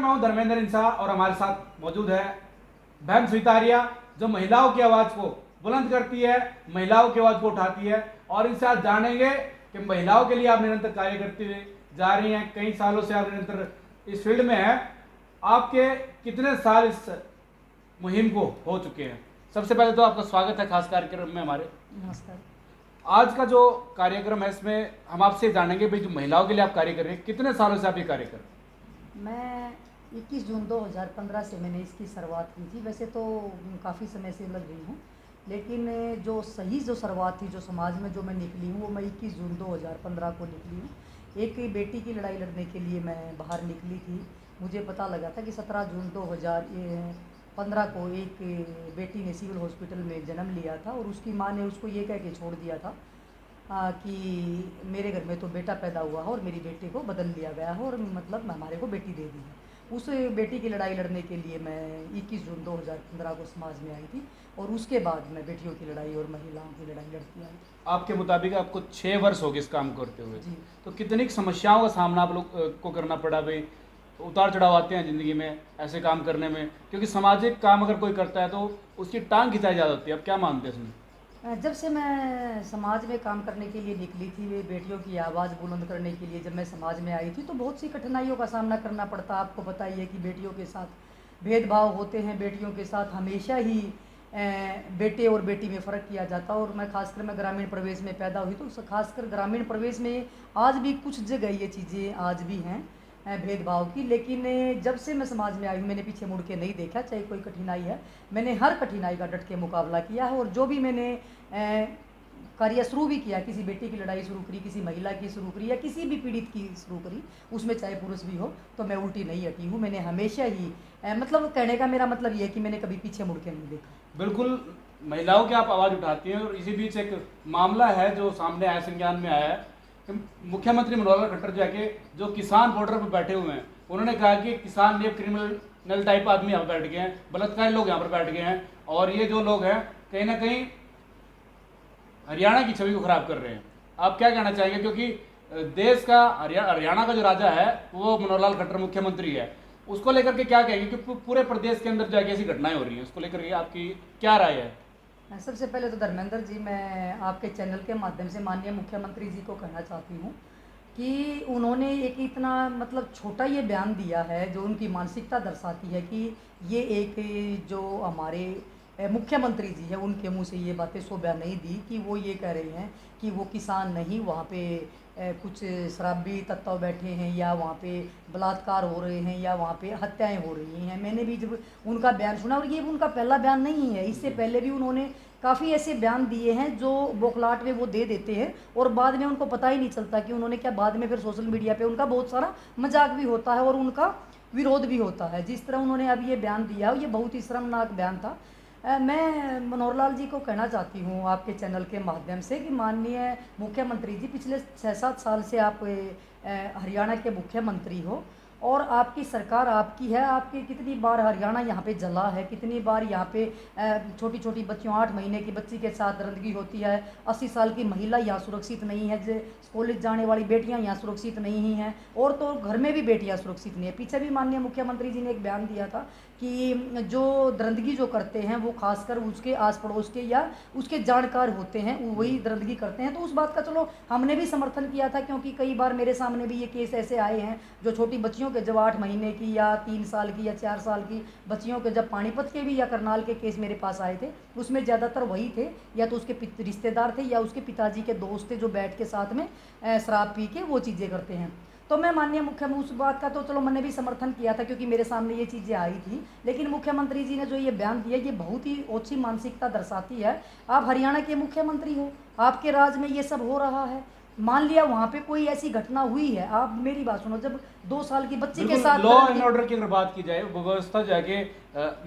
मैं हूं धर्मेंद्र इंसा और हमारे साथ मौजूद है बहन स्वीतारिया, जो महिलाओं की आवाज को बुलंद करती है, महिलाओं की आवाज को उठाती है। और इनसे आज जानेंगे कि महिलाओं के लिए आप निरंतर कार्य करती हुए जा रही हैं, कई सालों से आप निरंतर इस फील्ड में हैं। आपके कितने साल इस मुहिम को हो चुके हैं? सबसे पहले तो आपका स्वागत है खास कार्यक्रम में हमारे। नमस्कार। आज का जो कार्यक्रम है इसमें हम आपसे जानेंगे भाई, जो महिलाओं के लिए आप कार्य कर रहे हैं, कितने सालों से आप ये कार्य कर रहे हैं? मैं 21 जून 2015 से मैंने इसकी शुरुआत की थी। वैसे तो काफ़ी समय से लग रही हूँ, लेकिन जो सही जो शुरुआत थी, जो समाज में जो मैं निकली हूँ, वो मैं 21 जून 2015 को निकली हूँ। एक बेटी की लड़ाई लड़ने के लिए मैं बाहर निकली थी। मुझे पता लगा था कि 17 जून 2015 को एक बेटी ने सिविल हॉस्पिटल में जन्म लिया था और उसकी माँ ने उसको ये कह के छोड़ दिया था कि मेरे घर में तो बेटा पैदा हुआ है और मेरी बेटी को बदल दिया गया है और मतलब हमारे को बेटी दे दी है। उस बेटी की लड़ाई लड़ने के लिए मैं 21 जून 2015 को समाज में आई थी और उसके बाद मैं बेटियों की लड़ाई और महिलाओं की लड़ाई लड़ती आई। आपके मुताबिक आपको 6 वर्ष हो गए इस काम करते हुए, जी। तो कितनी समस्याओं का सामना आप लोग को करना पड़ा भाई? उतार चढ़ाव आते हैं ज़िंदगी में ऐसे काम करने में, क्योंकि सामाजिक काम अगर कोई करता है तो उसकी टांग खिंचाई जा होती है। आप क्या मानते हैं इसमें? जब से मैं समाज में काम करने के लिए निकली थी, वे बेटियों की आवाज़ बुलंद करने के लिए जब मैं समाज में आई थी, तो बहुत सी कठिनाइयों का सामना करना पड़ता। आपको पता ही है कि बेटियों के साथ भेदभाव होते हैं, बेटियों के साथ हमेशा ही बेटे और बेटी में फ़र्क किया जाता। और मैं खासकर मैं ग्रामीण प्रदेश में पैदा हुई, तो खासकर ग्रामीण प्रदेश में आज भी कुछ जगह ये चीज़ें आज भी हैं भेदभाव की। लेकिन जब से मैं समाज में आई हूँ, मैंने पीछे मुड़ के नहीं देखा। चाहे कोई कठिनाई है, मैंने हर कठिनाई का डट के मुकाबला किया है। और जो भी मैंने कार्य शुरू भी किया, किसी बेटी की लड़ाई शुरू करी, किसी महिला की शुरू करी या किसी भी पीड़ित की शुरू करी, उसमें चाहे पुरुष भी हो, तो मैं उल्टी नहीं हटी हूँ। मैंने हमेशा ही मतलब कहने का मेरा मतलब ये है कि मैंने कभी पीछे मुड़ के नहीं देखा। बिल्कुल, महिलाओं की आप आवाज़ उठाती हैं। और इसी बीच एक मामला है जो सामने आया, संज्ञान में आया है कि मुख्यमंत्री मनोहर लाल खट्टर जाके जो किसान बॉर्डर पर बैठे हुए हैं, उन्होंने कहा कि किसान ये क्रिमिनल टाइप आदमी यहाँ पर बैठ गए हैं, बलात्कारी लोग यहाँ पर बैठ गए हैं, और ये जो लोग हैं कहीं ना कहीं हरियाणा की छवि को खराब कर रहे हैं। आप क्या कहना चाहेंगे? क्योंकि देश का हरियाणा का जो राजा है वो मनोहर लाल खट्टर मुख्यमंत्री है, उसको लेकर के क्या कहेंगे कि पूरे प्रदेश के अंदर जाके ऐसी घटनाएं हो रही हैं, उसको लेकर के आपकी क्या राय है? सबसे पहले तो धर्मेंद्र जी, मैं आपके चैनल के माध्यम से माननीय मुख्यमंत्री जी को कहना चाहती हूँ कि उन्होंने एक इतना मतलब छोटा ये बयान दिया है जो उनकी मानसिकता दर्शाती है कि ये एक जो हमारे मुख्यमंत्री जी है, उनके मुंह से ये बातें शोभा नहीं दी कि वो ये कह रहे हैं कि वो किसान नहीं, वहाँ पे कुछ शराबी तत्व बैठे हैं या वहाँ पे बलात्कार हो रहे हैं या वहाँ पे हत्याएं हो रही हैं। मैंने भी जब उनका बयान सुना, और ये उनका पहला बयान नहीं है, इससे पहले भी उन्होंने काफ़ी ऐसे बयान दिए हैं जो बौखलाहट में वो दे देते हैं और बाद में उनको पता ही नहीं चलता कि उन्होंने क्या। बाद में फिर सोशल मीडिया पे उनका बहुत सारा मजाक भी होता है और उनका विरोध भी होता है। जिस तरह उन्होंने अब ये बयान दिया, ये बहुत ही शर्मनाक बयान था। मैं मनोहर लाल जी को कहना चाहती हूँ आपके चैनल के माध्यम से कि माननीय मुख्यमंत्री जी, पिछले 6-7 साल से आप हरियाणा के मुख्यमंत्री हो और आपकी सरकार आपकी है। आपके कितनी बार हरियाणा यहाँ पे जला है, कितनी बार यहाँ पे छोटी छोटी बच्चियों, 8 महीने की बच्ची के साथ दरिंदगी होती है, 80 साल की महिला यहाँ सुरक्षित नहीं है, कॉलेज जाने वाली बेटियाँ यहाँ सुरक्षित नहीं हैं, और तो घर में भी बेटियाँ सुरक्षित नहीं है। पीछे भी माननीय मुख्यमंत्री जी ने एक बयान दिया था कि जो दरिंदगी जो करते हैं वो खासकर उसके आस पड़ोस के या उसके जानकार होते हैं, वही दरिंदगी करते हैं। तो उस बात का चलो हमने भी समर्थन किया था, क्योंकि कई बार मेरे सामने भी ये केस ऐसे आए हैं जो छोटी बच्चियों के, जब 8 महीने की या 3 साल की या 4 साल की बच्चियों के, जब पानीपत के भी या करनाल के केस मेरे पास आए थे, उसमें ज़्यादातर वही थे या तो उसके रिश्तेदार थे या उसके पिताजी के दोस्त थे जो बैठ के साथ में शराब पी के वो चीज़ें करते हैं। तो मैं माननीय मुख्यमंत्री, उस बात का तो चलो मैंने भी समर्थन किया था क्योंकि मेरे सामने ये चीज़ें आई थी। लेकिन मुख्यमंत्री जी ने जो ये बयान दिया, ये बहुत ही ओछी मानसिकता दर्शाती है। आप हरियाणा के मुख्यमंत्री हो, आपके राज में ये सब हो रहा है। मान लिया वहाँ पे कोई ऐसी घटना हुई है, आप मेरी बात सुनो, जब 2 साल की बच्ची के साथ लॉ एंड ऑर्डर की अगर बात की जाए, व्यवस्था जाके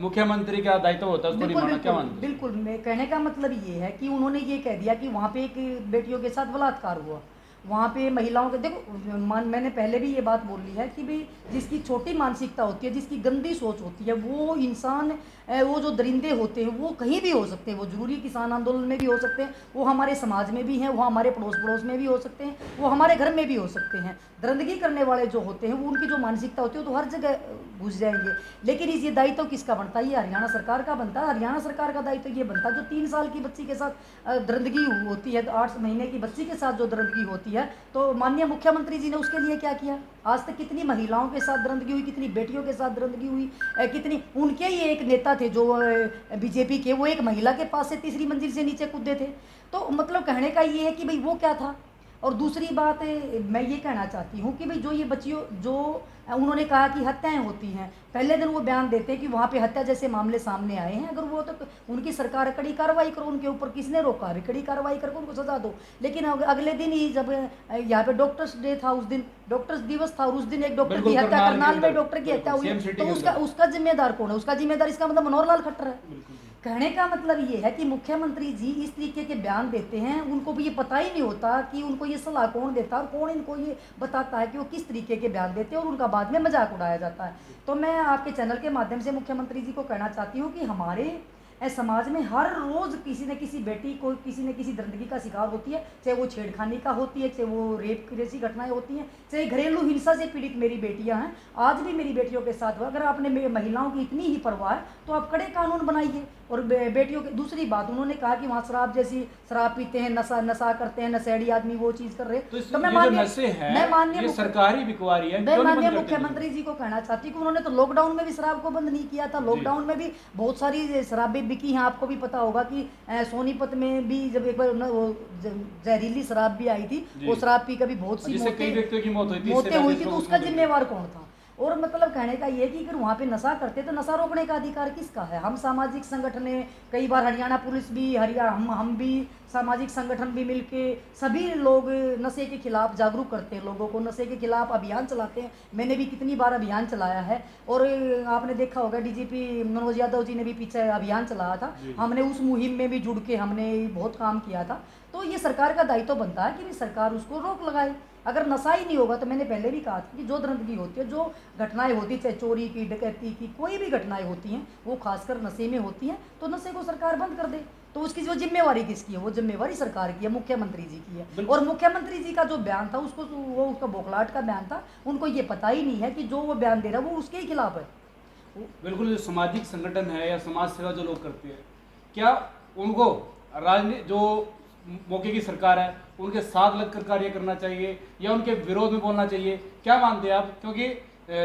मुख्यमंत्री का दायित्व होता है, उसको नहीं माना, क्या मानते? बिल्कुल, मैं कहने का मतलब ये है कि उन्होंने ये कह दिया कि वहाँ पे एक बेटियों के साथ बलात्कार हुआ, वहाँ पे महिलाओं के देखो मैंने पहले भी ये बात बोली है कि भाई जिसकी छोटी मानसिकता होती है, जिसकी गंदी सोच होती है, वो इंसान वो जो दरिंदे होते हैं वो कहीं भी हो सकते हैं। वो जरूरी किसान आंदोलन में भी हो सकते हैं, वो हमारे समाज में भी हैं, वो हमारे पड़ोस में भी हो सकते हैं, वो हमारे घर में भी हो सकते हैं। दरिंदगी करने वाले जो होते हैं वो उनकी जो मानसिकता होती है वो तो हर जगह घुस जाएंगे। लेकिन ये दायित्व किसका बनता है? ये हरियाणा सरकार का बनता है। हरियाणा सरकार का दायित्व ये बनता है जो 3 साल की बच्ची के साथ दरिंदगी होती है, 8 महीने की बच्ची के साथ जो दरिंदगी होती है, तो माननीय मुख्यमंत्री जी ने उसके लिए क्या किया? आज तक कितनी महिलाओं के साथ दरिंदगी हुई, कितनी बेटियों के साथ दरिंदगी हुई, कितनी उनके ही एक नेता थे जो बीजेपी के, वो एक महिला के पास से 3री मंजिल से नीचे कूदे थे। तो मतलब कहने का ये है कि भाई वो क्या था। और दूसरी बात मैं ये कहना चाहती हूँ कि भाई जो ये बच्चियों जो उन्होंने कहा कि हत्याएं होती हैं, पहले दिन वो बयान देते हैं कि वहाँ पे हत्या जैसे मामले सामने आए हैं, अगर वो तो उनकी सरकार कड़ी कार्रवाई करो, उनके ऊपर किसने रोका है? कड़ी कार्रवाई करके उनको सजा दो। लेकिन अगले दिन ही जब यहाँ पे डॉक्टर्स डे था, उस दिन डॉक्टर्स दिवस था और उस दिन एक डॉक्टर की हत्या, करनाल में डॉक्टर की हत्या हुई, तो उसका जिम्मेदार कौन है? उसका जिम्मेदार इसका मतलब मनोहर लाल खट्टर है। कहने का मतलब ये है कि मुख्यमंत्री जी इस तरीके के बयान देते हैं, उनको भी ये पता ही नहीं होता कि उनको ये सलाह कौन देता है और कौन इनको ये बताता है कि वो किस तरीके के बयान देते हैं, और उनका बाद में मजाक उड़ाया जाता है। तो मैं आपके चैनल के माध्यम से मुख्यमंत्री जी को कहना चाहती हूँ कि हमारे समाज में हर रोज़ किसी न किसी बेटी को किसी न किसी दरिंदगी का शिकार होती है, चाहे वो छेड़खानी का होती है, चाहे वो रेप जैसी घटनाएं होती हैं, चाहे घरेलू हिंसा से पीड़ित मेरी बेटियां हैं। आज भी मेरी बेटियों के साथ हुआ। अगर आपने महिलाओं की इतनी ही परवाह है तो आप कड़े कानून बनाइए। और बेटियों की दूसरी बात, उन्होंने कहा कि वहाँ शराब पीते हैं, नशा करते हैं, नशेड़ी आदमी वो चीज़ कर रहे हैं। तो मैं माननीय सरकारी बिकवारी है, मैं माननीय मुख्यमंत्री जी को कहना चाहती हूँ कि उन्होंने तो लॉकडाउन में भी शराब को बंद नहीं किया था। लॉकडाउन में भी बहुत सारी शराबें बिकी हैं। आपको भी पता होगा कि सोनीपत में भी जब एक बार वो जहरीली शराब भी आई थी, वो शराब पी कभी बहुत सी मौतें हुई थी, तो उसका जिम्मेवार कौन था? और मतलब कहने का ये कि अगर वहाँ पे नशा करते तो नशा रोकने का अधिकार किसका है? हम सामाजिक संगठन, कई बार हरियाणा पुलिस भी, हम भी सामाजिक संगठन भी मिलके सभी लोग नशे के खिलाफ जागरूक करते हैं, लोगों को नशे के खिलाफ अभियान चलाते हैं। मैंने भी कितनी बार अभियान चलाया है, और आपने देखा होगा डीजीपी मनोज यादव जी ने भी पीछे अभियान चलाया था। हमने उस मुहिम में भी जुड़ के हमने बहुत काम किया था। तो ये सरकार का दायित्व बनता है कि सरकार उसको रोक लगाए। अगर नशा ही नहीं होगा तो मैंने पहले भी कहा था कि जो दरिंदगी होती है, जो घटनाएं होती है, चाहे चोरी की, डकैती की, कोई भी घटनाएं होती हैं, वो खासकर नशे में होती हैं, तो नशे को सरकार बंद कर दे। तो उसकी जो जिम्मेवारी किसकी है? वो जिम्मेवारी सरकार की है, मुख्यमंत्री जी की है। और मुख्यमंत्री जी का जो बयान था उसका बौखलाहट का बयान था। उनको ये पता ही नहीं है कि जो वो बयान दे रहा है वो उसके ही खिलाफ है। बिल्कुल, जो सामाजिक संगठन है या समाज सेवा जो लोग करते हैं, क्या उनको राजनीति जो मौके की सरकार है उनके साथ लगकर कार्य करना चाहिए या उनके विरोध में बोलना चाहिए? क्या मानते हैं आप? क्योंकि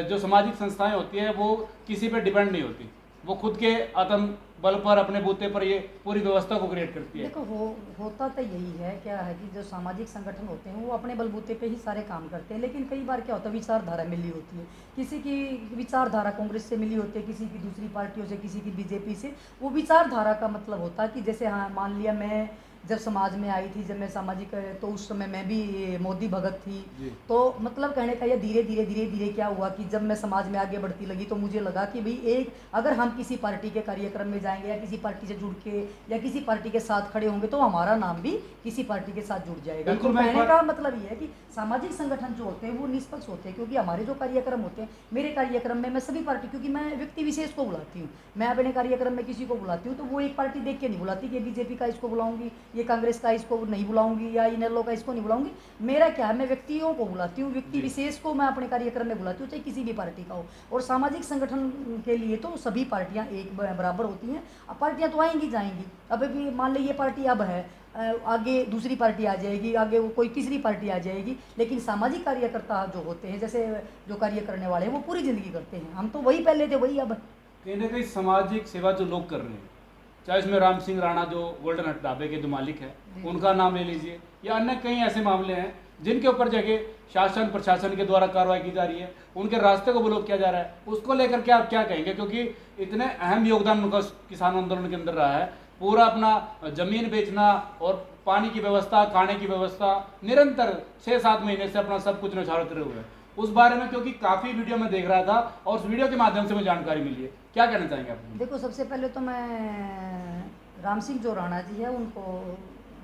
जो सामाजिक संस्थाएं होती है वो किसी पर डिपेंड नहीं होती, वो खुद के आत्म बल पर, अपने बूते पर ये पूरी व्यवस्था को क्रिएट करती है। देखो होता तो यही है, क्या है कि जो सामाजिक संगठन होते हैं वो अपने बलबूते पे ही सारे काम करते हैं। लेकिन कई बार क्या होता है, विचारधारा मिली होती है, किसी की विचारधारा कांग्रेस से मिली होती है, किसी की दूसरी पार्टियों से, किसी की बीजेपी से। वो विचारधारा का मतलब होता है कि जैसे हाँ मान लिया मैं जब समाज में आई थी, जब मैं सामाजिक, तो उस समय मैं भी मोदी भगत थी। तो मतलब कहने का ये धीरे धीरे क्या हुआ कि जब मैं समाज में आगे बढ़ती लगी तो मुझे लगा कि भाई एक अगर हम किसी पार्टी के कार्यक्रम में जाएंगे या किसी पार्टी से जुड़ के या किसी पार्टी के साथ खड़े होंगे तो हमारा नाम भी किसी पार्टी के साथ जुड़ जाएगा। तो कहने का मतलब ये है कि सामाजिक संगठन जो होते हैं वो निष्पक्ष होते हैं, क्योंकि हमारे जो कार्यक्रम होते हैं, मेरे कार्यक्रम में मैं सभी पार्टी, क्योंकि मैं व्यक्ति विशेष को बुलाती हूँ, मैं अपने कार्यक्रम में किसी को बुलाती हूँ तो वो एक पार्टी देख के नहीं बुलाती कि बीजेपी का इसको बुलाऊंगी, ये कांग्रेस का इसको नहीं बुलाऊंगी या इनेलो का इसको नहीं बुलाऊंगी। मेरा क्या है, मैं व्यक्तियों को बुलाती हूँ, व्यक्ति विशेष को मैं अपने कार्यक्रम में बुलाती हूँ, चाहे किसी भी पार्टी का हो। और सामाजिक संगठन के लिए तो सभी पार्टियाँ एक बराबर होती हैं। अब पार्टियाँ तो आएंगी जाएंगी, अब भी मान ली ये पार्टी अब है, आगे दूसरी पार्टी आ जाएगी, आगे वो कोई तीसरी पार्टी आ जाएगी। लेकिन सामाजिक कार्यकर्ता जो होते हैं, जैसे जो कार्य करने वाले हैं, वो पूरी ज़िंदगी करते हैं। हम तो वही पहले थे वही अब। कहीं ना कहीं सामाजिक सेवा जो लोग कर रहे हैं, चाहे इसमें राम सिंह राणा जो गोल्डन हट ढाबे के जो मालिक हैं उनका नाम ले लीजिए, या अन्य कई ऐसे मामले हैं जिनके ऊपर जगह शासन प्रशासन के द्वारा कार्रवाई की जा रही है, उनके रास्ते को ब्लॉक किया जा रहा है, उसको लेकर के आप क्या कहेंगे? क्योंकि इतने अहम योगदान उनका किसान आंदोलन के अंदर रहा है, पूरा अपना जमीन बेचना और पानी की व्यवस्था, खाने की व्यवस्था, निरंतर 6-7 महीने से अपना सब कुछ न्यौछावर करे हुए हैं। उस बारे में क्योंकि काफ़ी वीडियो में देख रहा था और उस वीडियो के माध्यम से मुझे जानकारी मिली है, क्या कहना चाहेंगे आप? देखो, सबसे पहले तो मैं राम सिंह जो राणा जी है उनको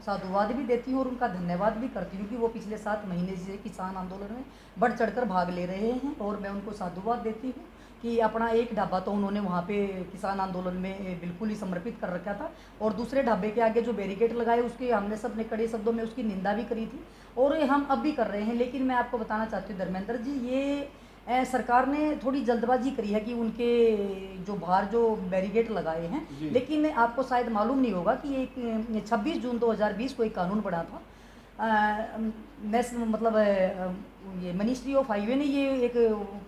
साधुवाद भी देती हूँ और उनका धन्यवाद भी करती हूँ कि वो पिछले 7 महीने से किसान आंदोलन में बढ़ चढ़कर भाग ले रहे हैं, और मैं उनको साधुवाद देती हूँ कि अपना एक ढाबा तो उन्होंने वहाँ पे किसान आंदोलन में बिल्कुल ही समर्पित कर रखा था, और दूसरे ढाबे के आगे जो बैरिकेड लगाए उसके हमने सब ने कड़े शब्दों में उसकी निंदा भी करी थी, और ये हम अब भी कर रहे हैं। लेकिन मैं आपको बताना चाहती हूँ धर्मेंद्र जी, ये सरकार ने थोड़ी जल्दबाजी करी है कि उनके जो बाहर जो बैरिकेड लगाए हैं, जी। लेकिन आपको शायद मालूम नहीं होगा कि एक 26 जून 2020 को एक कानून बना था, नेशनल मतलब ये मिनिस्ट्री ऑफ हाईवे ने ये एक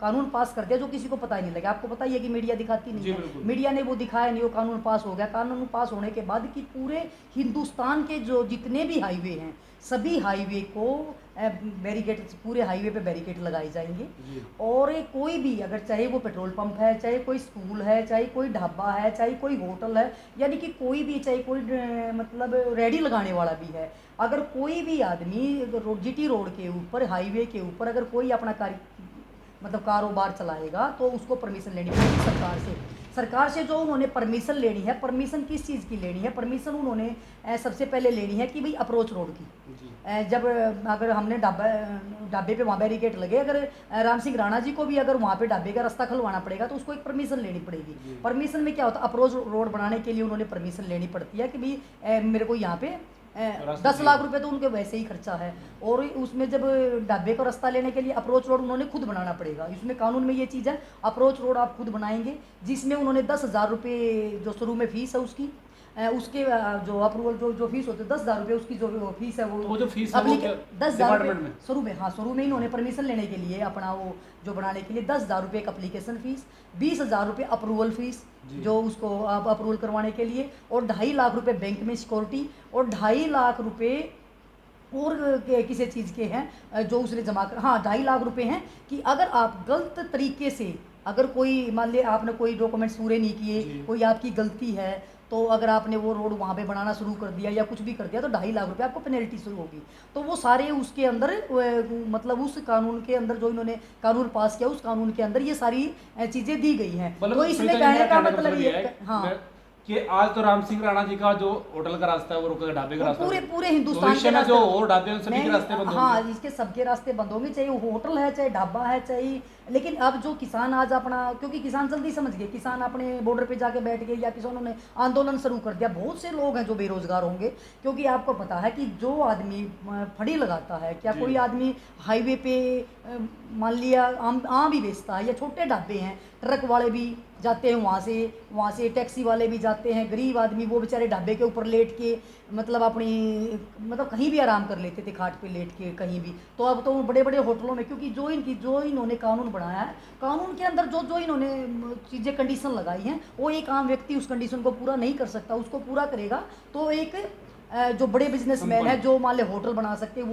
कानून पास कर दिया जो किसी को पता ही नहीं लगा। आपको पता ही है कि मीडिया दिखाती नहीं जी, है, बिल्कुल। मीडिया ने वो दिखाया नहीं, वो कानून पास हो गया। कानून पास होने के बाद कि पूरे हिंदुस्तान के जो जितने भी हाईवे हैं सभी हाईवे को बैरिकेड, पूरे हाईवे पे बैरिकेड लगाए जाएंगे, जी। और कोई भी अगर चाहे वो पेट्रोल पंप है, चाहे कोई स्कूल है, चाहे कोई ढाबा है, चाहे कोई होटल है, यानी कि कोई भी, चाहे कोई मतलब रेडी लगाने वाला भी है, अगर कोई भी आदमी जीटी रोड के ऊपर, हाईवे के ऊपर अगर कोई अपना कार्य मतलब कारोबार चलाएगा तो उसको परमिशन लेनी पड़ेगी सरकार से। सरकार से जो उन्होंने परमिशन लेनी है, परमिशन किस चीज़ की लेनी है? परमिशन उन्होंने सबसे पहले लेनी है कि भाई अप्रोच रोड की। जी। जब अगर हमने ढाबे पे वहाँ बैरिकेड लगे, अगर राम सिंह राणा जी को भी अगर वहाँ पे ढाबे का रास्ता खुलवाना पड़ेगा तो उसको एक परमिशन लेनी पड़ेगी। जी। परमिशन में क्या होता है, अप्रोच रोड बनाने के लिए उन्होंने परमिशन लेनी पड़ती है कि भाई मेरे को यहाँ पे रास्ता 10 लाख रुपए तो उनके वैसे ही खर्चा है, और उसमें जब ढाबे का रास्ता लेने के लिए अप्रोच रोड उन्होंने खुद बनाना पड़ेगा। इसमें कानून में ये चीज़ है, अप्रोच रोड आप खुद बनाएंगे, जिसमें उन्होंने 10,000 रुपये जो शुरू में फीस है उसकी, उसके जो अप्रूवल जो फीस होती है 10,000 रुपये उसकी जो फीस है वो जो फीस है वो क्या 10,000 डिपार्टमेंट रुपये में? शुरू में, हाँ शुरू में इन्होंने परमिशन लेने के लिए अपना वो जो बनाने के लिए 10,000 रुपये एक अप्लीकेशन फीस, 20,000 रुपये अप्रूवल फीस जी। जो उसको आप अप्रूवल करवाने के लिए, और 2.5 लाख रुपये बैंक में सिक्योरिटी, और 2.5 लाख रुपये और किसी चीज़ के हैं जो उसने जमा कर, हाँ 2.5 लाख रुपए हैं कि अगर आप गलत तरीके से, अगर कोई मान लिया आपने कोई डॉक्यूमेंट्स पूरे नहीं किए, जी। कोई आपकी गलती है, तो अगर आपने वो रोड वहाँ पे बनाना शुरू कर दिया या कुछ भी कर दिया तो 2.5 लाख रुपए आपको पेनल्टी शुरू होगी। तो वो सारे उसके अंदर मतलब उस कानून के अंदर जो इन्होंने कानून पास किया उस कानून के अंदर ये सारी चीज़ें दी गई हैं। मतलब तो इसमें सुनीता जी, कहने मेरा का कहने मतलब ये है, हाँ कि आज तो राम सिंह राणा जी का जो होटल का रास्ता है वो रुका, ढाबे का रास्ता पूरे है, पूरे हिंदुस्तान भविष्य के में जो रास्ते- और ढाबे हैं, सभी के नहीं, रास्ते बंद हाँ होंगे। इसके सबके रास्ते बंद होंगे, चाहे वो होटल है, चाहे ढाबा है, चाहे, लेकिन अब जो किसान आज अपना, क्योंकि किसान जल्दी समझ गए, किसान अपने बॉर्डर पे जाके बैठ गए या किसानों ने आंदोलन शुरू कर दिया। बहुत से लोग हैं जो बेरोजगार होंगे, क्योंकि आपको पता है कि जो आदमी फड़ी लगाता है, क्या जी। कोई आदमी हाईवे पे मान लिया आम भी बेचता है, या छोटे ढाबे हैं, ट्रक वाले भी जाते हैं वहाँ से टैक्सी वाले भी जाते हैं, गरीब आदमी वो बेचारे ढाबे के ऊपर लेट के मतलब अपनी मतलब कहीं भी आराम कर लेते थे, खाट पे लेट के कहीं भी। तो अब तो बड़े बड़े होटलों में, क्योंकि जो इन्होंने कानून बनाया है, कानून के अंदर जो इन्होंने चीज़ें कंडीशन लगाई हैं, वो एक आम व्यक्ति उस कंडीशन को पूरा नहीं कर सकता, उसको पूरा करेगा तो एक जो बड़े बिजनेसमैन है, जो मान ले होटल बना सकते हैं,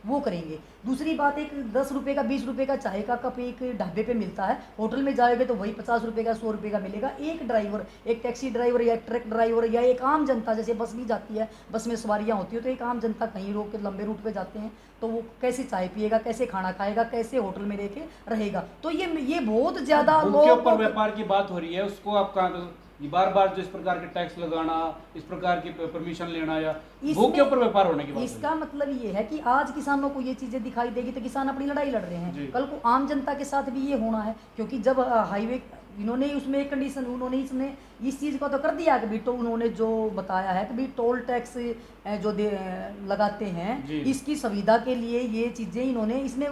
वो करेंगे। दूसरी बात, एक 10 रुपये का 20 रुपये का चाय का कप एक ढाबे पे मिलता है, होटल में जाओगे तो वही 50 रुपये का 100 रुपये का मिलेगा। एक ड्राइवर, एक टैक्सी ड्राइवर या एक ट्रक ड्राइवर या एक आम जनता, जैसे बस भी जाती है, बस में सवारियाँ होती है, तो एक आम जनता कहीं रोक के लंबे रूट पर जाते हैं, तो वो कैसे चाय पिएगा, कैसे खाना खाएगा, कैसे होटल में रह के रहेगा। तो ये बहुत ज़्यादा उनके ऊपर लोग व्यापार की बात हो रही है, उसको आप कहाँ ये बार जो इस प्रकार के टैक्स लगाना, इस प्रकार की परमिशन लेना, या भूख के ऊपर व्यापार होने की बात हो रही है। इसका मतलब ये है कि आज किसानों को ये चीज़ें दिखाई देगी तो किसान अपनी लड़ाई लड़ रहे जी। हैं, कल को आम जनता के साथ भी ये होना है। क्योंकि जब हाईवे इन्होंने उसमें एक कंडीशन उन्होंने इसने इस चीज़ को तो कर दिया कि भाई, तो उन्होंने जो बताया है कि भाई टोल टैक्स जो लगाते हैं, जी। इसकी सुविधा के लिए ये चीज़ें इन्होंने इसमें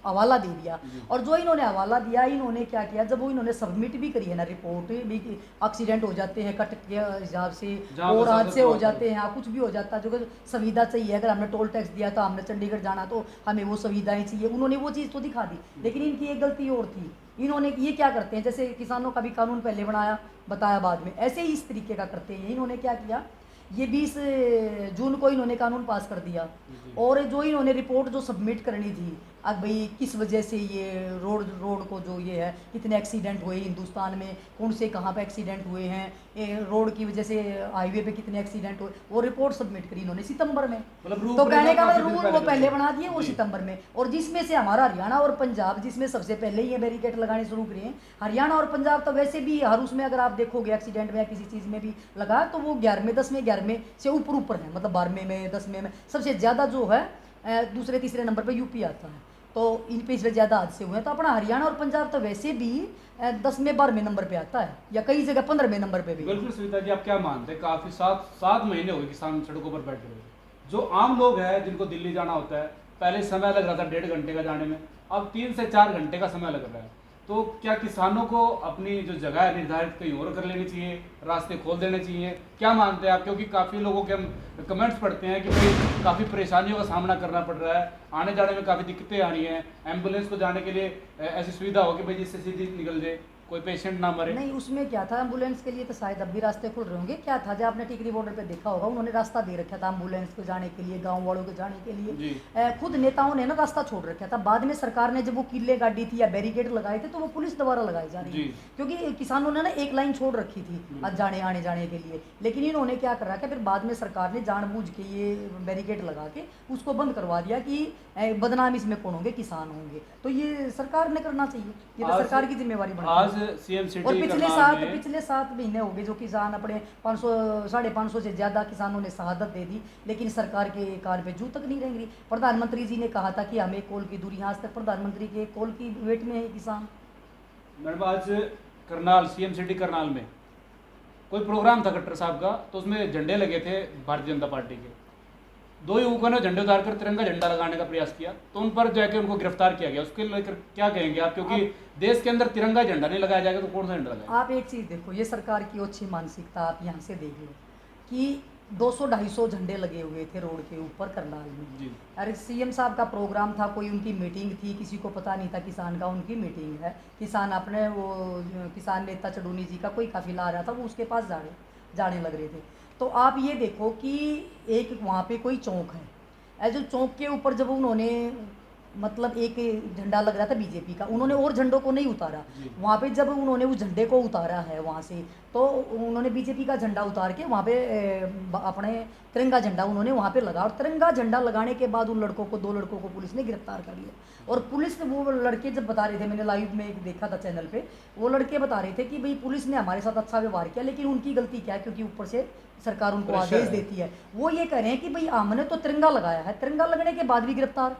हवाला दे दिया। और जो इन्होंने हवाला दिया, इन्होंने क्या किया, जब वो इन्होंने सबमिट भी करी है ना रिपोर्ट भी, एक्सीडेंट हो जाते हैं कट के हिसाब से, और हादसे हो जाते हैं, कुछ भी हो जाता है, जो सुविधा चाहिए, अगर हमने टोल टैक्स दिया तो हमने चंडीगढ़ जाना तो हमें वो सुविधाएं चाहिए, उन्होंने वो चीज़ तो दिखा दी। लेकिन इनकी एक गलती और थी, इन्होंने ये क्या करते हैं, जैसे किसानों का भी कानून पहले बनाया बताया बाद में, ऐसे ही इस तरीके का करते हैं। इन्होंने क्या किया, ये 20 जून को इन्होंने कानून पास कर दिया, और जो इन्होंने रिपोर्ट जो सबमिट करनी थी, अब भाई किस वजह से ये रोड को जो ये है कितने एक्सीडेंट हुए हिंदुस्तान में, कौन से कहाँ पे एक्सीडेंट हुए हैं, ये रोड की वजह से हाईवे पे कितने एक्सीडेंट हुए, वो रिपोर्ट सबमिट करी इन्होंने सितंबर में। तो कहने का मतलब रूल वो पहले बना दिए वो सितंबर में, और जिसमें से हमारा हरियाणा और पंजाब जिसमें सबसे पहले ये बैरिकेड लगाने शुरू करे हैं। हरियाणा और पंजाब तो वैसे भी हर उसमें अगर आप देखोगे एक्सीडेंट में या किसी चीज़ में भी लगा तो वो 11वें 10वें 11वें से ऊपर है, मतलब 12वें में 10वें में सबसे ज़्यादा जो है दूसरे तीसरे नंबर पे यूपी आता है। तो इन पे इसलिए ज़्यादा हादसे हुए हैं। तो अपना हरियाणा और पंजाब तो वैसे भी 10वें 12वें नंबर पे आता है, या कई जगह 15वें नंबर पे भी। बिल्कुल सुनीता जी, आप क्या मानते हैं, काफ़ी 7 महीने हो गए किसान सड़कों पर बैठे हुए, जो आम लोग हैं जिनको दिल्ली जाना होता है, पहले समय लग रहा था 1.5 घंटे का जाने में, अब 3 से 4 घंटे का समय लग रहा है। तो क्या किसानों को अपनी जो जगह है निर्धारित कहीं और कर लेनी चाहिए, रास्ते खोल देने चाहिए, क्या मानते हैं आप? क्योंकि काफ़ी लोगों के हम कमेंट्स पढ़ते हैं कि भाई काफ़ी परेशानियों का सामना करना पड़ रहा है, आने जाने में काफ़ी दिक्कतें आ रही हैं, एम्बुलेंस को जाने के लिए ऐसी सुविधा हो कि भाई जिससे सीधी निकल जाए, कोई पेशेंट ना मरे। नहीं, उसमें क्या था, एम्बुलेंस के लिए तो शायद अब भी रास्ते खुल रहे होंगे। क्या था, जब आपने टिकरी बॉर्डर पे देखा होगा उन्होंने रास्ता दे रखा था एम्बुलेंस को जाने के लिए, गांव वालों के जाने के लिए। खुद नेताओं ने ना रास्ता छोड़ रखा था। बाद में सरकार ने जब वो किले गाड़ी थी या बैरिकेड लगाए थे तो वो पुलिस द्वारा लगाई जा रही है, क्योंकि किसानों ने ना एक लाइन छोड़ रखी थी जाने आने जाने के लिए। लेकिन इन्होंने क्या कर रखा, फिर बाद में सरकार ने जानबूझ के ये बैरिकेड लगा के उसको बंद करवा दिया कि बदनाम इसमें कौन होंगे, किसान होंगे। तो ये सरकार ने करना चाहिए, ये तो सरकार की जिम्मेवारी बनती है। आज सीएम सिटी और पिछले 7 महीने हो गए जो किसान अपने 500 550 से ज़्यादा किसानों ने शहादत दे दी, लेकिन सरकार के कार पे जू तक नहीं रहेंगी। प्रधानमंत्री जी ने कहा था कि हमें कॉल की दूरी, आज तक प्रधानमंत्री के कॉल की वेट में है किसान। मैडम, आज करनाल सीएम सिटी करनाल में कोई प्रोग्राम था खट्टर साहब का, तो उसमें झंडे लगे थे भारतीय जनता पार्टी के। 2 युवकों ने झंडे उतारकर तिरंगा झंडा लगाने का प्रयास किया, तो उन पर जाके उनको गिरफ्तार किया गया। उसके लेकर क्या कहेंगे आप? क्योंकि देश के अंदर तिरंगा झंडा नहीं लगाया जाएगा तो कौन सा झंडा लगाएगा? आप एक चीज़ देखो, ये सरकार की अच्छी मानसिकता आप यहाँ से देख लो कि 200-250 झंडे लगे हुए थे रोड के ऊपर करनाल में। अरे सीएम साहब का प्रोग्राम था, कोई उनकी मीटिंग थी, किसी को पता नहीं था किसान का उनकी मीटिंग है। किसान अपने वो किसान नेता चडूनी जी का कोई काफिला आ रहा था, वो उसके पास जाने लग रहे थे। तो आप ये देखो कि एक वहाँ पे कोई चौक है, जो चौक के ऊपर जब उन्होंने मतलब एक झंडा लग रहा था बीजेपी का, उन्होंने और झंडों को नहीं उतारा। वहाँ पे जब उन्होंने उस झंडे को उतारा है वहाँ से, तो उन्होंने बीजेपी का झंडा उतार के वहाँ पे अपने तिरंगा झंडा उन्होंने वहाँ पे लगा। और तिरंगा झंडा लगाने के बाद उन लड़कों को 2 लड़कों को पुलिस ने गिरफ्तार कर लिया। और पुलिस ने, वो लड़के जब बता रहे थे, मैंने लाइव में एक देखा था चैनल पे, वो लड़के बता रहे थे कि भाई पुलिस ने हमारे साथ अच्छा व्यवहार किया, लेकिन उनकी गलती क्या है, क्योंकि ऊपर से सरकार उनको आदेश देती है। वो ये कह रहे हैं कि भाई हमने तो तिरंगा लगाया है, तिरंगा लगने के बाद भी गिरफ्तार।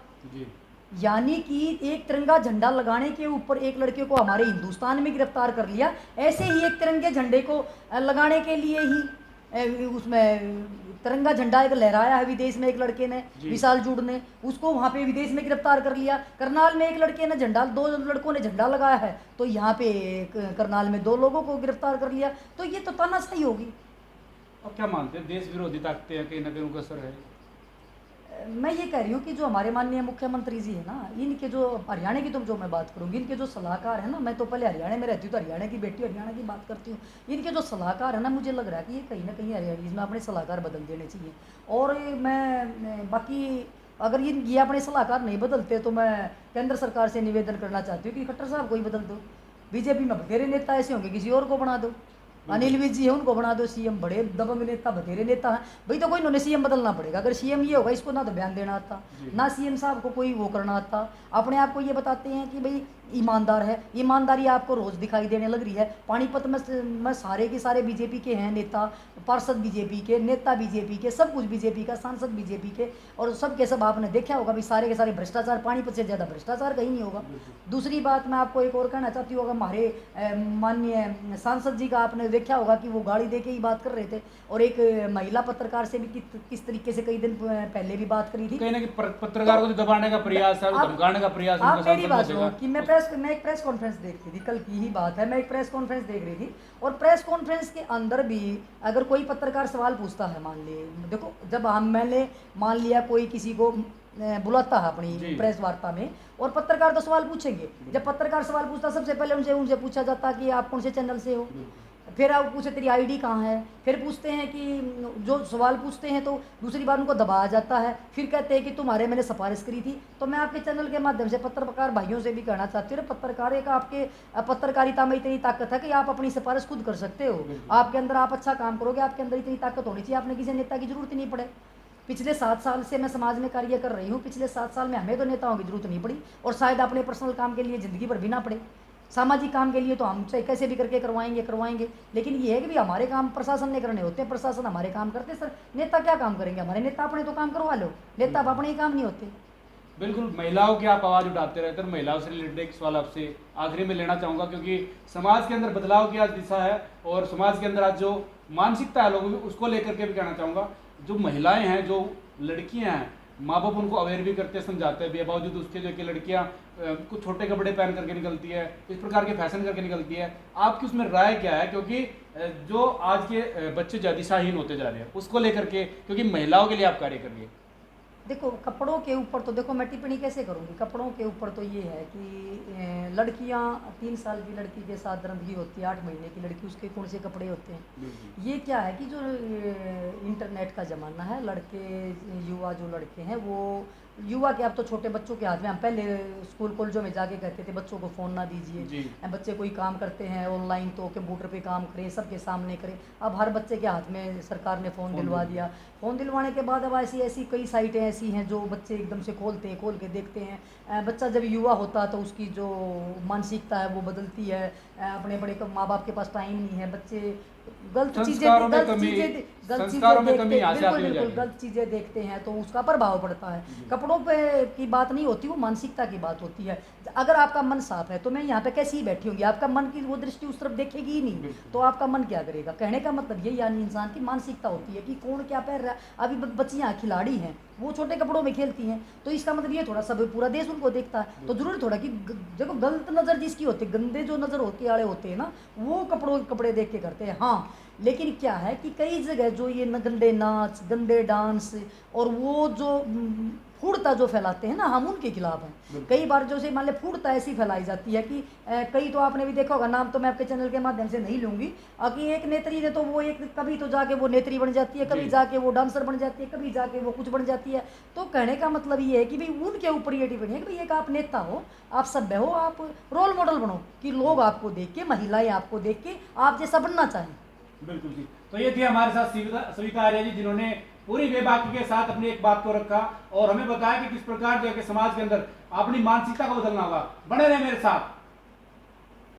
यानी कि एक तिरंगा झंडा लगाने के ऊपर एक लड़के को हमारे हिंदुस्तान में गिरफ्तार कर लिया। ऐसे ही एक तिरंगे झंडे को लगाने के लिए ही उसमें तिरंगा झंडा एक लहराया है विदेश में एक लड़के ने, विशाल जूड़ ने, उसको वहाँ पे विदेश में गिरफ्तार कर लिया। करनाल में एक लड़के ने झंडा, 2 लड़कों ने झंडा लगाया है, तो यहाँ पे करनाल में 2 लोगों को गिरफ्तार कर लिया। तो ये तो तानाशाही होगी। अब क्या मानते हैं, देश विरोधी ताकतें हैं, कहीं ना कहीं उनका असर है? मैं ये कह रही हूँ कि जो हमारे माननीय मुख्यमंत्री जी है ना, इनके जो हरियाणा की, तो जो मैं बात करूँगी, इनके जो सलाहकार है ना, मैं तो पहले हरियाणा में रहती हूँ तो हरियाणा की बेटी हरियाणा की बात करती हूँ। इनके जो सलाहकार है ना, मुझे लग रहा है कि ये कहीं ना कहीं हरियाणा में अपने सलाहकार बदल देने चाहिए। और मैं बाकी अगर ये अपने सलाहकार नहीं बदलते तो मैं केंद्र सरकार से निवेदन करना चाहती हूँ कि खट्टर साहब को ही बदल दो। बीजेपी में बतेरे नेता ऐसे होंगे, किसी और को बना दो। अनिल विज जी है, उनको बना दो सीएम। बड़े दबंग नेता, बतेरे नेता हैं भाई, तो कोई इन्होंने सीएम बदलना पड़ेगा। अगर सीएम ये होगा, इसको ना तो बयान देना आता, ना सीएम साहब को कोई वो करना आता। अपने आप को ये बताते हैं कि भाई ईमानदार है, ईमानदारी आपको रोज दिखाई देने लग रही है। पानीपत में सारे के सारे बीजेपी के हैं नेता, पार्षद बीजेपी के, नेता बीजेपी के, सब कुछ बीजेपी का, सांसद बीजेपी के, और सब के सब आपने देखा होगा भी सारे के सारे भ्रष्टाचार। पानीपत से ज़्यादा भ्रष्टाचार कहीं नहीं होगा। दूसरी बात मैं आपको एक और कहना चाहती हूँ, हमारे माननीय सांसद जी का आपने देखा होगा कि वो गाड़ी दे के ही बात कर रहे थे, और एक महिला पत्रकार से भी किस तरीके से कई दिन पहले भी बात करी थी। कहीं ना कहीं पत्रकार को दबाने का प्रयास है, धमकाने का प्रयास। आप मेरी बात सुनो कि मैं एक प्रेस कॉन्फ्रेंस देख रही थी, कल की ही बात है, मैं एक प्रेस कॉन्फ्रेंस देख रही थी, और प्रेस कॉन्फ्रेंस के अंदर भी अगर कोई पत्रकार सवाल पूछता है, मान लिए, देखो जब मैंने मान लिया कोई किसी को बुलाता है अपनी प्रेस वार्ता में, और पत्रकार तो सवाल पूछेंगे। जब पत्रकार सवाल पूछता, सबसे पहले उनसे पूछा जाता कि आप कौन से चैनल से हो, फिर आप पूछे तेरी आईडी कहाँ है, फिर पूछते हैं कि जो सवाल पूछते हैं तो दूसरी बार उनको दबाया जाता है, फिर कहते हैं कि तुम्हारे मैंने सिफारिश करी थी। तो मैं आपके चैनल के माध्यम से पत्रकार भाइयों से भी कहना चाहती हूँ, पत्रकार एक आपके पत्रकारिता में इतनी ताकत है कि आप अपनी सिफारिश खुद कर सकते हो। आपके अंदर आप अच्छा काम करोगे, आपके अंदर इतनी ताकत होनी चाहिए, आपने किसी नेता की जरूरत ही नहीं पड़े। पिछले 7 साल से मैं समाज में कार्य कर रही हूँ, पिछले 7 साल में हमें तो नेताओं की जरूरत नहीं पड़ी, और शायद अपने पर्सनल काम के लिए ज़िंदगी भर भी ना पड़े। सामाजिक काम के लिए तो हम चाहे कैसे भी करके करवाएंगे, लेकिन ये है कि भी हमारे काम प्रशासन ने करने होते हैं, प्रशासन हमारे काम करते हैं। सर नेता क्या काम करेंगे, हमारे नेता अपने तो काम करवा लो, नेता अब अपने ही काम नहीं होते। बिल्कुल, महिलाओं की आप आवाज़ उठाते रहते हैं, महिलाओं से रिलेटेड एक सवाल आपसे आखिरी में लेना चाहूँगा, क्योंकि समाज के अंदर बदलाव की आज दिशा है और समाज के अंदर आज जो मानसिकता है लोगों की, उसको लेकर के भी कहना चाहूँगा। जो महिलाएं हैं, जो लड़कियां हैं, माँ बाप उनको अवेयर भी करते हैं, समझाते हैं, बावजूद उसके जो कि लड़कियां कुछ छोटे कपड़े पहन करके निकलती है, इस प्रकार के फैशन करके निकलती है। आपकी उसमें राय क्या है, क्योंकि जो आज के बच्चे दिशाहीन होते जा रहे हैं, उसको लेकर के, क्योंकि महिलाओं के लिए आप कार्य कर रही है। देखो कपड़ों के ऊपर तो देखो मैं टिप्पणी कैसे करूँगी, कपड़ों के ऊपर तो ये है कि लड़कियाँ 3 साल की लड़की के साथ रंधगी होती है, 8 महीने की लड़की, उसके कौन से कपड़े होते हैं। ये क्या है कि जो इंटरनेट का ज़माना है, लड़के युवा जो लड़के हैं वो युवा के, अब तो छोटे बच्चों के हाथ में, हम पहले स्कूल कॉलेजों में जाके कहते थे बच्चों को फ़ोन ना दीजिए, बच्चे कोई काम करते हैं ऑनलाइन तो कंप्यूटर पे काम करें, सबके सामने करें। अब हर बच्चे के हाथ में सरकार ने फ़ोन दिलवा दिया। फ़ोन दिलवाने के बाद अब ऐसी कई साइटें ऐसी हैं जो बच्चे एकदम से खोल के देखते हैं। बच्चा जब युवा होता है तो उसकी जो मानसिकता है वो बदलती है। अपने बड़े माँ बाप के पास टाइम नहीं है, बच्चे गलत चीज़ें देखते हैं तो उसका प्रभाव पड़ता है। कपड़ों पे की बात नहीं होती, वो मानसिकता की बात होती है। अगर आपका मन साफ है तो मैं यहाँ पे कैसी ही बैठी होंगी, आपका मन की वो दृष्टि उस तरफ देखेगी ही नहीं, तो आपका मन क्या करेगा। कहने का मतलब ये, यानी इंसान की मानसिकता होती है कि कौन क्या पहन रहा है। अभी बच्चियाँ खिलाड़ी हैं, वो छोटे कपड़ों में खेलती हैं, तो इसका मतलब ये थोड़ा सब पूरा देश उनको देखता है। तो जरूरी थोड़ा कि देखो गलत नज़र जिसकी होती है, गंदे जो नज़र होती वाले होते हैं ना, वो कपड़े देख के करते हैं। हाँ, लेकिन क्या है कि कई जगह जो ये गंदे नाच, गंदे डांस और वो जो फूड़ता जो फैलाते हैं ना, हम उनके खिलाफ हैं। कई बार जो से मान लो फूड़ता ऐसी फैलाई जाती है कि कई तो आपने भी देखा होगा, नाम तो मैं आपके चैनल के माध्यम से नहीं लूँगी, कि एक नेत्री ने तो वो एक कभी तो जाके वो नेत्री बन जाती है, कभी जाके वो डांसर बन जाती है, कभी जाके वो कुछ बन जाती है। तो कहने का मतलब ये है कि भाई उनके ऊपर ये टिप्पणी है कि भाई एक आप नेता हो, आप सभ्य हो, आप रोल मॉडल बनो कि लोग आपको देख के, महिलाएं आपको देख के आप जैसा बनना चाहें। बिल्कुल जी। तो ये थी हमारे साथ सविता आर्य जी, जिन्होंने पूरी बेबाकी के साथ अपनी एक बात को रखा और हमें बताया कि किस प्रकार जो है कि समाज के अंदर अपनी मानसिकता को बदलना होगा। बने रहे मेरे साथ।